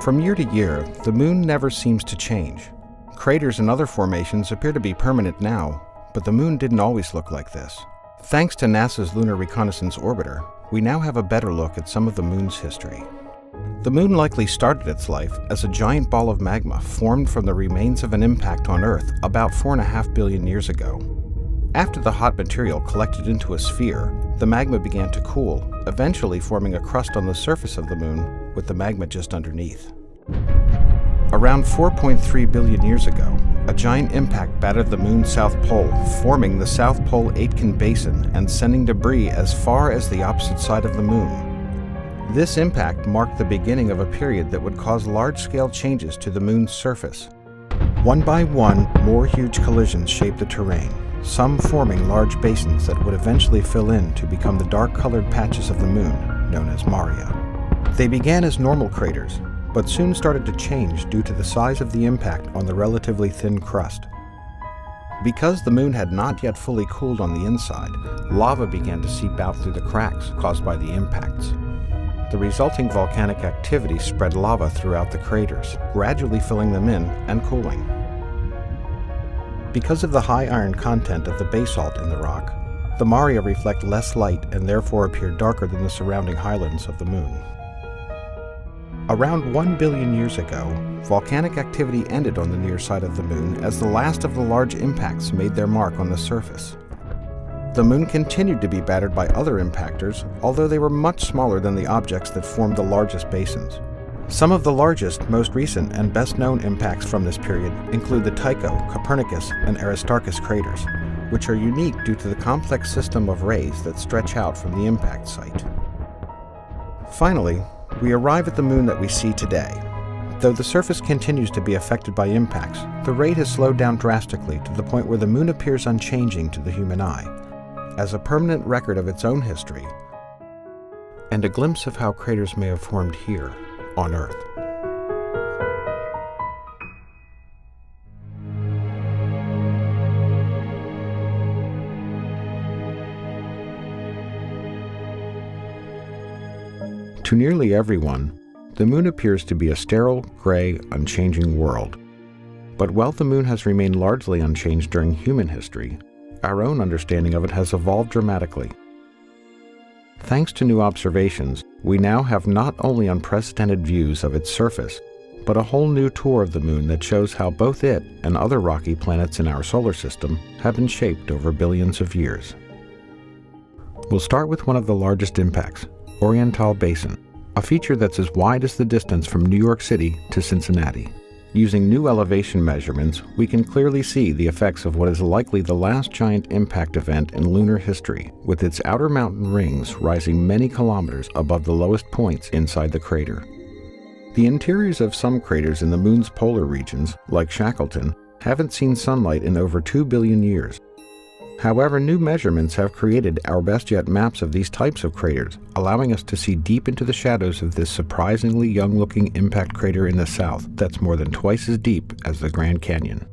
From year to year, the moon never seems to change. Craters and other formations appear to be permanent now, but the moon didn't always look like this. Thanks to NASA's Lunar Reconnaissance orbiter, we now have a better look at some of the moon's history. The moon likely started its life as a giant ball of magma formed from the remains of an impact on Earth about 4.5 billion years ago. After the hot material collected into a sphere, the magma began to cool, eventually forming a crust on the surface of the moon with the magma just underneath. Around 4.3 billion years ago, a giant impact battered the moon's south pole, forming the South Pole Aitken Basin and sending debris as far as the opposite side of the moon. This impact marked the beginning of a period that would cause large-scale changes to the moon's surface. One by one, more huge collisions shaped the terrain, some forming large basins that would eventually fill in to become the dark-colored patches of the moon, known as maria. They began as normal craters, but soon started to change due to the size of the impact on the relatively thin crust. Because the moon had not yet fully cooled on the inside, lava began to seep out through the cracks caused by the impacts. The resulting volcanic activity spread lava throughout the craters, gradually filling them in and cooling. Because of the high iron content of the basalt in the rock, the maria reflect less light and therefore appear darker than the surrounding highlands of the moon. Around 1 billion years ago, volcanic activity ended on the near side of the moon as the last of the large impacts made their mark on the surface. The moon continued to be battered by other impactors, although they were much smaller than the objects that formed the largest basins. Some of the largest, most recent, and best-known impacts from this period include the Tycho, Copernicus, and Aristarchus craters, which are unique due to the complex system of rays that stretch out from the impact site. Finally, we arrive at the moon that we see today. Though the surface continues to be affected by impacts, the rate has slowed down drastically to the point where the moon appears unchanging to the human eye, as a permanent record of its own history, and a glimpse of how craters may have formed here on Earth. To nearly everyone, the moon appears to be a sterile, gray, unchanging world. But while the moon has remained largely unchanged during human history, our own understanding of it has evolved dramatically. Thanks to new observations, we now have not only unprecedented views of its surface, but a whole new tour of the moon that shows how both it and other rocky planets in our solar system have been shaped over billions of years. We'll start with one of the largest impacts, Oriental Basin, a feature that's as wide as the distance from New York City to Cincinnati. Using new elevation measurements, we can clearly see the effects of what is likely the last giant impact event in lunar history, with its outer mountain rings rising many kilometers above the lowest points inside the crater. The interiors of some craters in the moon's polar regions, like Shackleton, haven't seen sunlight in over 2 billion years. However, new measurements have created our best yet maps of these types of craters, allowing us to see deep into the shadows of this surprisingly young-looking impact crater in the south that's more than twice as deep as the Grand Canyon.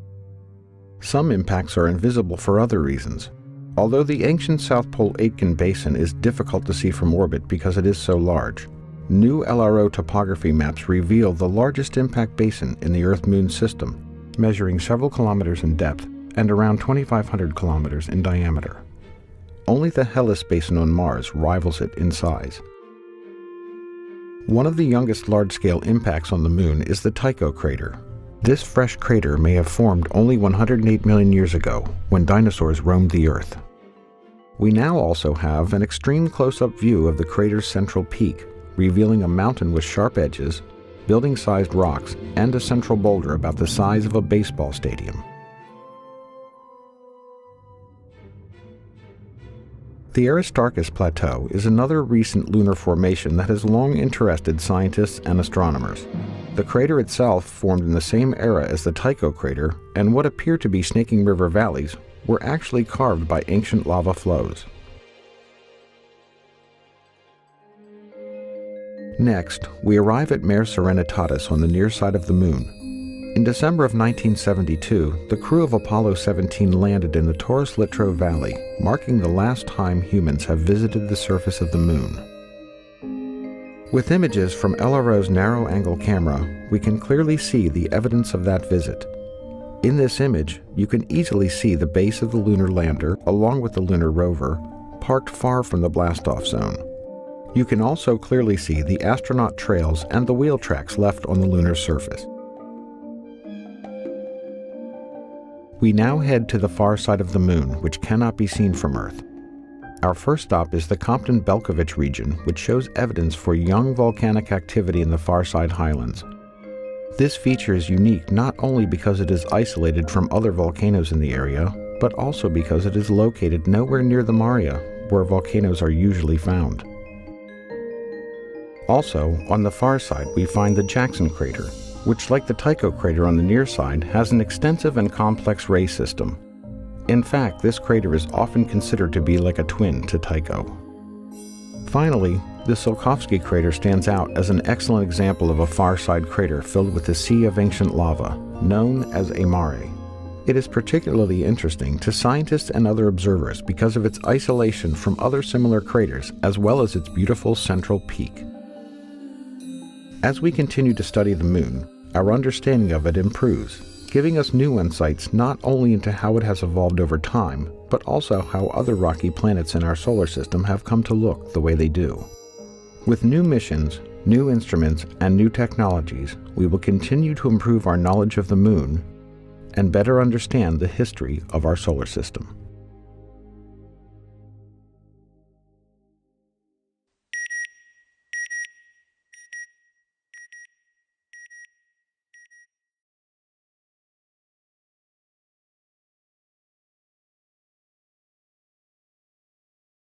Some impacts are invisible for other reasons. Although the ancient South Pole Aitken Basin is difficult to see from orbit because it is so large, new LRO topography maps reveal the largest impact basin in the Earth-Moon system, measuring several kilometers in depth and around 2,500 kilometers in diameter. Only the Hellas Basin on Mars rivals it in size. One of the youngest large-scale impacts on the moon is the Tycho crater. This fresh crater may have formed only 108 million years ago, when dinosaurs roamed the Earth. We now also have an extreme close-up view of the crater's central peak, revealing a mountain with sharp edges, building-sized rocks, and a central boulder about the size of a baseball stadium. The Aristarchus Plateau is another recent lunar formation that has long interested scientists and astronomers. The crater itself formed in the same era as the Tycho crater, and what appear to be snaking river valleys were actually carved by ancient lava flows. Next, we arrive at Mare Serenitatis on the near side of the moon. In December of 1972, the crew of Apollo 17 landed in the Taurus Littrow Valley, marking the last time humans have visited the surface of the moon. With images from LRO's narrow-angle camera, we can clearly see the evidence of that visit. In this image, you can easily see the base of the lunar lander, along with the lunar rover, parked far from the blastoff zone. You can also clearly see the astronaut trails and the wheel tracks left on the lunar surface. We now head to the far side of the Moon, which cannot be seen from Earth. Our first stop is the Compton-Belkovich region, which shows evidence for young volcanic activity in the far side highlands. This feature is unique not only because it is isolated from other volcanoes in the area, but also because it is located nowhere near the Maria, where volcanoes are usually found. Also, on the far side, we find the Jackson crater, which, like the Tycho crater on the near side, has an extensive and complex ray system. In fact, this crater is often considered to be like a twin to Tycho. Finally, the Tsiolkovsky crater stands out as an excellent example of a far-side crater filled with a sea of ancient lava, known as a mare. It is particularly interesting to scientists and other observers because of its isolation from other similar craters, as well as its beautiful central peak. As we continue to study the Moon, our understanding of it improves, giving us new insights not only into how it has evolved over time, but also how other rocky planets in our solar system have come to look the way they do. With new missions, new instruments, and new technologies, we will continue to improve our knowledge of the Moon and better understand the history of our solar system.